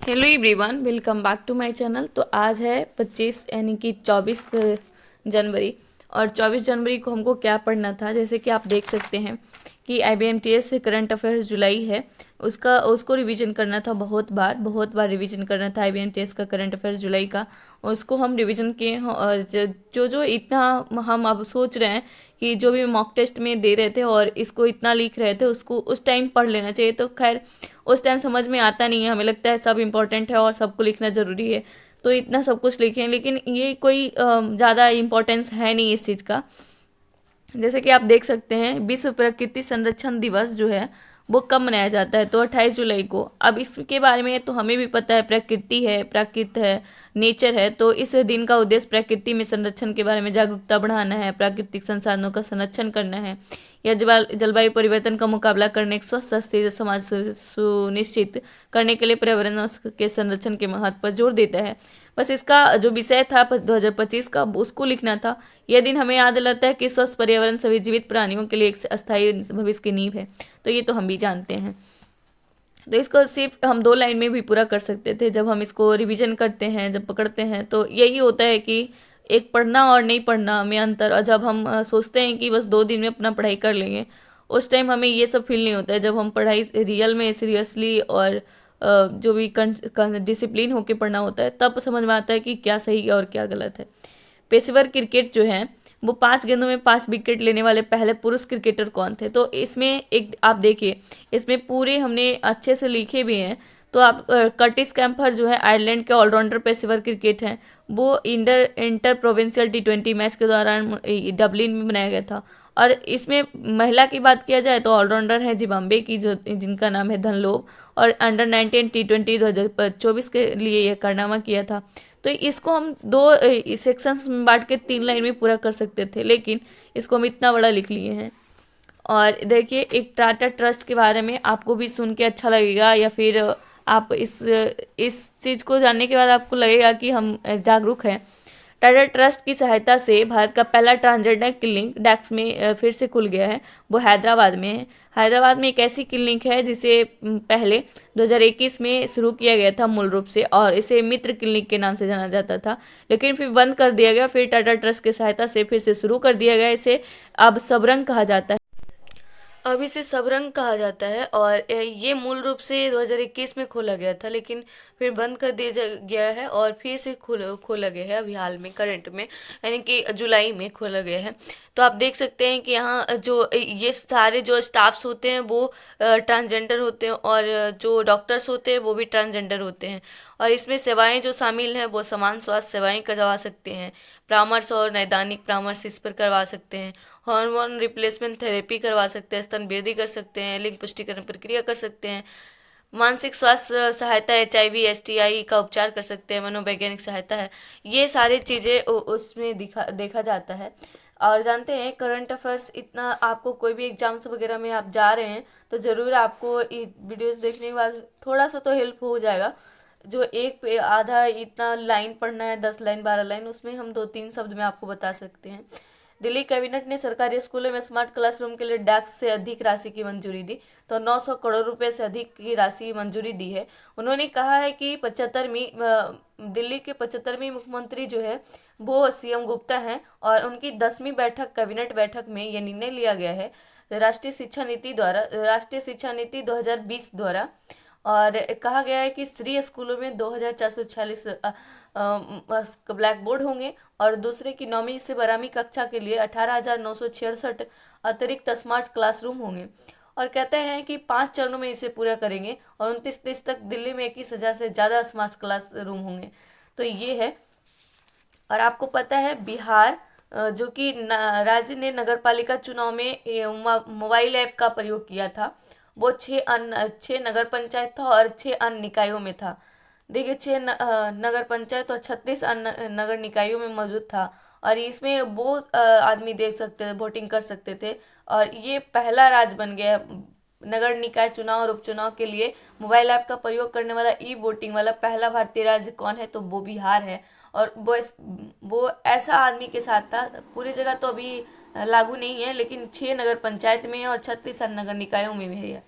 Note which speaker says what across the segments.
Speaker 1: Hello everyone, welcome back to my channel. तो आज है 25 यानी कि 24 जनवरी। और 24 जनवरी को हमको क्या पढ़ना था, जैसे कि आप देख सकते हैं कि IBMTS से करंट अफेयर्स जुलाई है, उसको रिवीजन करना था। बहुत बार रिवीजन करना था IBMTS का करंट अफेयर्स जुलाई का। उसको हम रिवीजन किए हैं और जो जो इतना हम अब सोच रहे हैं कि जो भी मॉक टेस्ट में दे रहे थे और इसको इतना लिख रहे थे, उसको उस टाइम पढ़ लेना चाहिए। तो खैर उस टाइम समझ में आता नहीं है, हमें लगता है सब इम्पोर्टेंट है और सबको लिखना ज़रूरी है, तो इतना सब कुछ लिखें, लेकिन ये कोई ज़्यादा इम्पोर्टेंस है नहीं इस चीज़ का। जैसे कि आप देख सकते हैं, विश्व प्रकृति संरक्षण दिवस जो है वो कब मनाया जाता है, तो 28 जुलाई को। अब इसके बारे में तो हमें भी पता है, प्रकृति है, प्राकृत है, नेचर है। तो इस दिन का उद्देश्य प्रकृति में संरक्षण के बारे में जागरूकता बढ़ाना है, प्राकृतिक संसाधनों का संरक्षण करना है, या जलवायु परिवर्तन का मुकाबला करने, एक स्वस्थ स्थिर समाज सुनिश्चित करने के लिए पर्यावरण के संरक्षण के महत्व पर जोर देता है। बस इसका जो विषय था 2025 का, उसको लिखना था। यह दिन हमें याद दिलाता है कि स्वस्थ पर्यावरण सभी जीवित प्राणियों के लिए एक अस्थायी भविष्य की नींव है। तो ये तो हम भी जानते हैं। तो इसको सिर्फ हम 2 लाइन में भी पूरा कर सकते थे। जब हम इसको रिवीजन करते हैं, जब पकड़ते हैं, तो यही होता है कि एक पढ़ना और नहीं पढ़ना में अंतर। और जब हम सोचते हैं कि बस 2 दिन में अपना पढ़ाई कर लेंगे, उस टाइम हमें ये सब फील नहीं होता है। जब हम पढ़ाई रियल में सीरियसली और जो भी डिसिप्लिन होके पढ़ना होता है, तब समझ में आता है कि क्या सही है और क्या गलत है। पेशेवर क्रिकेट जो है, वो 5 गेंदों में 5 विकेट लेने वाले पहले पुरुष क्रिकेटर कौन थे। तो इसमें एक आप देखिए, इसमें पूरे हमने अच्छे से लिखे भी हैं। तो आप कर्टिस कैम्पर जो है, आयरलैंड के ऑलराउंडर पेशेवर क्रिकेट हैं। वो इंटर प्रोविंशियल T20 मैच के दौरान डबलिन में बनाया गया था। और इसमें महिला की बात किया जाए तो ऑलराउंडर है जिम्बाब्वे की, जो जिनका नाम है धनलोप। और अंडर 19 T20 2024 के लिए यह कारनामा किया था। तो इसको हम 2 सेक्शंस में बांट के 3 लाइन में पूरा कर सकते थे, लेकिन इसको हम इतना बड़ा लिख लिए हैं। और देखिए, एक टाटा ट्रस्ट के बारे में आपको भी सुन के अच्छा लगेगा, या फिर आप इस चीज़ को जानने के बाद आपको लगेगा कि हम जागरूक हैं। टाटा ट्रस्ट की सहायता से भारत का पहला ट्रांसजेंडर क्लिनिक डेक्स में फिर से खुल गया है। वो हैदराबाद में है। हैदराबाद में एक ऐसी क्लिनिक है जिसे पहले 2021 में शुरू किया गया था मूल रूप से, और इसे मित्र क्लिनिक के नाम से जाना जाता था, लेकिन फिर बंद कर दिया गया। फिर टाटा ट्रस्ट की सहायता से फिर से शुरू कर दिया गया। इसे अब सबरंग कहा जाता है। अब इसे सबरंग कहा जाता है। और ये मूल रूप से 2021 में खोला गया था, लेकिन फिर बंद कर दिया गया है और फिर से खोला गया है अभी हाल में, करंट में, यानी कि जुलाई में खोला गया है। तो आप देख सकते हैं कि यहाँ जो ये सारे जो स्टाफ्स होते हैं वो ट्रांसजेंडर होते हैं, और जो डॉक्टर्स होते हैं वो भी ट्रांसजेंडर होते हैं। और इसमें सेवाएं जो शामिल हैं वो समान स्वास्थ्य सेवाएं करवा सकते हैं, परामर्श और नैदानिक परामर्श इस पर करवा सकते हैं, हार्मोन रिप्लेसमेंट थेरेपी करवा सकते हैं, स्तन वृद्धि कर सकते हैं, लिंग पुष्टिकरण प्रक्रिया कर सकते हैं, मानसिक स्वास्थ्य सहायता, HIV STI का उपचार कर सकते हैं, मनोवैज्ञानिक सहायता है। ये सारी चीज़ें उसमें देखा जाता है। और जानते हैं, करंट अफेयर्स इतना आपको कोई भी एग्जाम्स वगैरह में आप जा रहे हैं तो ज़रूर आपको वीडियोस देखने के बाद थोड़ा सा तो हेल्प हो जाएगा। जो एक पे आधा इतना लाइन पढ़ना है, 10 लाइन 12 लाइन, उसमें हम 2-3 शब्द में आपको बता सकते हैं। दिल्ली कैबिनेट ने सरकारी स्कूलों में स्मार्ट क्लासरूम के लिए डेस्क से अधिक राशि की मंजूरी दी। तो 900 करोड़ रुपए से अधिक की राशि मंजूरी दी है। उन्होंने कहा है कि 75वीं दिल्ली के 75वीं मुख्यमंत्री जो है वो CM गुप्ता हैं, और उनकी 10वीं बैठक कैबिनेट बैठक में ये निर्णय लिया गया है राष्ट्रीय शिक्षा नीति 2020 द्वारा। और कहा गया है कि श्री स्कूलों में 2446 ब्लैक बोर्ड होंगे, और दूसरे की 9वीं से 12वीं कक्षा के लिए 18,966 अतिरिक्त स्मार्ट क्लासरूम होंगे। और कहते हैं कि 5 चरणों में इसे पूरा करेंगे, और 29 तक दिल्ली में 21,000 से ज़्यादा स्मार्ट क्लासरूम होंगे। तो ये है। और आपको पता है, बिहार जो कि राज्य ने नगर पालिका चुनाव में मोबाइल ऐप का प्रयोग किया था। वो 6 नगर पंचायत था और 6 अन्य निकायों में था। देखिए, 6 नगर पंचायत और 36 अन्य नगर निकायों में मौजूद था। और इसमें वो आदमी देख सकते थे, वोटिंग कर सकते थे। और ये पहला राज्य बन गया नगर निकाय चुनाव और उपचुनाव के लिए मोबाइल ऐप का प्रयोग करने वाला, वोटिंग वाला पहला भारतीय राज्य कौन है, तो वो बिहार है। और वो ऐसा आदमी के साथ था। पूरी जगह तो अभी लागू नहीं है, लेकिन 6 नगर पंचायत में है और 36 अन्य नगर निकायों में भी है।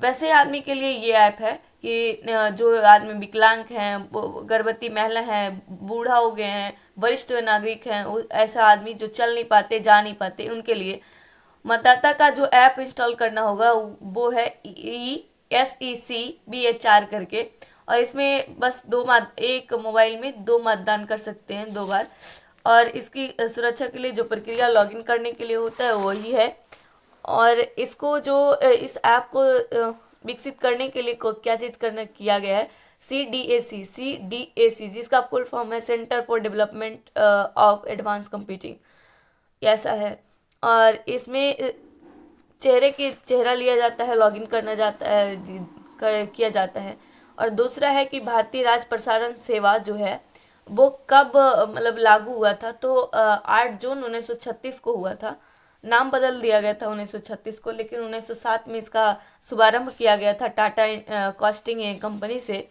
Speaker 1: वैसे आदमी के लिए ये ऐप है कि जो आदमी विकलांग हैं, गर्भवती महिला हैं, बूढ़ा हो गए हैं, वरिष्ठ नागरिक हैं, ऐसा आदमी जो चल नहीं पाते, जा नहीं पाते, उनके लिए मतदाता का जो ऐप इंस्टॉल करना होगा वो है SECBHR करके। और इसमें बस एक मोबाइल में 2 मतदान कर सकते हैं 2 बार। और इसकी सुरक्षा के लिए जो प्रक्रिया लॉगिन करने के लिए होता है वही है। और इसको जो इस ऐप को विकसित करने के लिए क्या चीज़ करना किया गया है, CDAC जिसका फुल फॉर्म है centre for development of advance computing, ऐसा है। और इसमें चेहरा लिया जाता है, लॉगिन करना जाता है, किया जाता है। और दूसरा है कि भारतीय राज्य प्रसारण सेवा जो है वो कब मतलब लागू हुआ था, तो 8 जून 1936 को हुआ था। नाम बदल दिया गया था 1936 को, लेकिन 1907 में इसका शुभारंभ किया गया था टाटा कास्टिंग कंपनी से,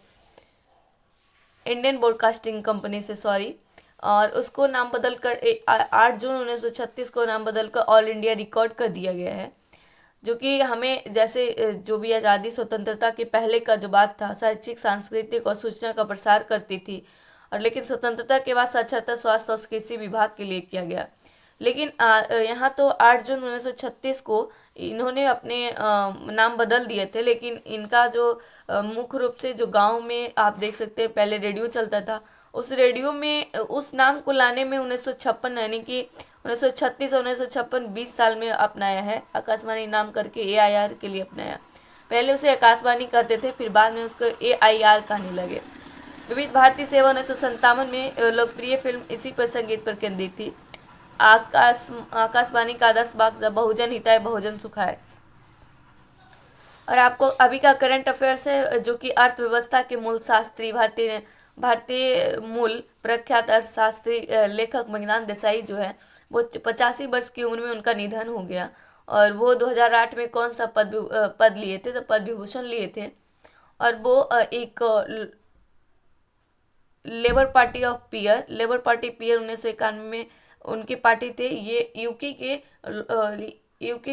Speaker 1: इंडियन ब्रॉडकास्टिंग कंपनी से, सॉरी। और उसको नाम बदल कर 8 जून 1936 को नाम बदल कर ऑल इंडिया रिकॉर्ड कर दिया गया है। जो कि हमें जैसे जो भी आज़ादी स्वतंत्रता के पहले का जो बात था, शैक्षिक, सांस्कृतिक और सूचना का प्रसार करती थी, और लेकिन स्वतंत्रता के बाद साक्षरता, स्वास्थ्य और कृषि विभाग के लिए किया गया। लेकिन यहाँ तो 8 जून 1936 को इन्होंने अपने नाम बदल दिए थे, लेकिन इनका जो मुख्य रूप से जो गांव में आप देख सकते हैं पहले रेडियो चलता था, उस रेडियो में उस नाम को लाने में 1956 यानी कि 1936 और 1956 20 साल में अपनाया है। आकाशवाणी नाम करके AIR के लिए अपनाया। पहले उसे आकाशवाणी करते थे, फिर बाद में उसको AIR कहने लगे। विविध भारती सेवा 1957 में लोकप्रिय फिल्म इसी पर संगीत पर केंद्रित थी। आकाशवाणी का आदर्श वाक्य बहुजन हिताय बहुजन सुखाय। और आपको अभी का करंट अफेयर्स है, जो कि अर्थव्यवस्था के मूल शास्त्री, भारतीय मूल प्रख्यात अर्थशास्त्री लेखक मणिनाथ देसाई जो है वो 85 वर्ष की उम्र में उनका निधन हो गया। और वो 2008 में कौन सा पद लिए थे, तो पद्म विभूषण लिए थे। और वो एक लेबर पार्टी पियर 1991 में उनकी पार्टी थे। ये यूके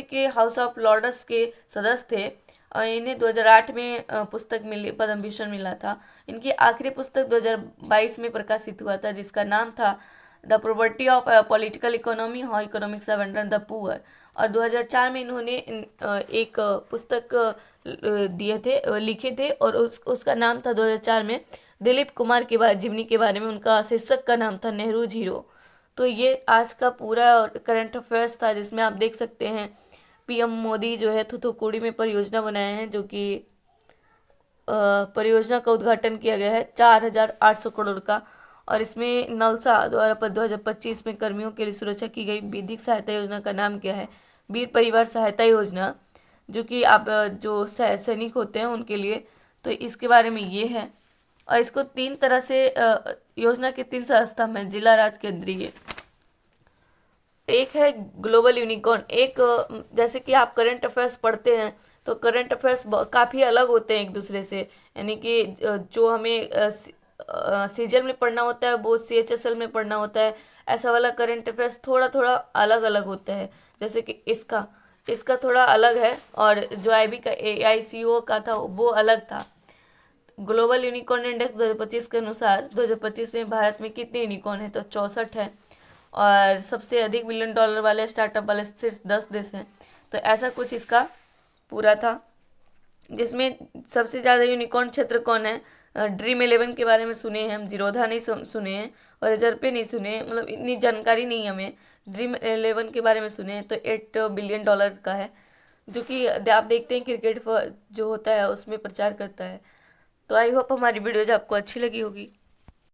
Speaker 1: के हाउस ऑफ लॉर्ड्स के सदस्य थे। और इन्हें 2008 में पुस्तक मिली, पद्म विभूषण मिला था। इनकी आखिरी पुस्तक 2022 में प्रकाशित हुआ था, जिसका नाम था the property of political economy, how economics have abandon the poor. और 2004 में इन्होंने एक पुस्तक लिखे थे, और उसका नाम था 2004 में दिलीप कुमार के जीवनी के बारे में। उनका शीर्षक का नाम था नेहरू जीरो। तो ये आज का पूरा करंट अफेयर्स था, जिसमें आप देख सकते हैं PM मोदी जो है थूथुकुड़ी में परियोजना बनाए हैं, जो कि परियोजना का उद्घाटन किया गया है 4800 करोड़ का। और इसमें नलसा द्वारा 2025 में कर्मियों के लिए सुरक्षा की गई विधिक सहायता योजना का नाम क्या है, वीर परिवार सहायता योजना, जो कि आप जो सैनिक होते हैं उनके लिए। तो इसके बारे में ये है। और इसको 3 तरह से योजना के 3 स्तंभ हैं, जिला, राज्य, केंद्रीय। एक है ग्लोबल यूनिकॉर्न। एक जैसे कि आप करंट अफेयर्स पढ़ते हैं तो करंट अफेयर्स काफ़ी अलग होते हैं एक दूसरे से, यानी कि जो हमें सीजन में पढ़ना होता है वो CHSL में पढ़ना होता है। ऐसा वाला करंट अफेयर्स थोड़ा थोड़ा अलग अलग होता है। जैसे कि इसका थोड़ा अलग है, और जो IB का AICO का था वो अलग था। ग्लोबल यूनिकॉर्न इंडेक्स 2025 के अनुसार 2025 में भारत में कितने यूनिकॉर्न है, तो 64 है। और सबसे अधिक $1 बिलियन वाले स्टार्टअप वाले सिर्फ 10 देश हैं। तो ऐसा कुछ इसका पूरा था, जिसमें सबसे ज़्यादा यूनिकॉर्न क्षेत्र कौन है। ड्रीम 11 के बारे में सुने हैं हम, जीरोधा नहीं सुने हैं, और रिजर्व पे नहीं सुने हैं, मतलब इतनी जानकारी नहीं हमें। ड्रीम 11 के बारे में सुने हैं, तो $8 बिलियन का है, जो कि आप देखते हैं क्रिकेट जो होता है उसमें प्रचार करता है। तो आई होप हमारी वीडियोज आपको अच्छी लगी होगी।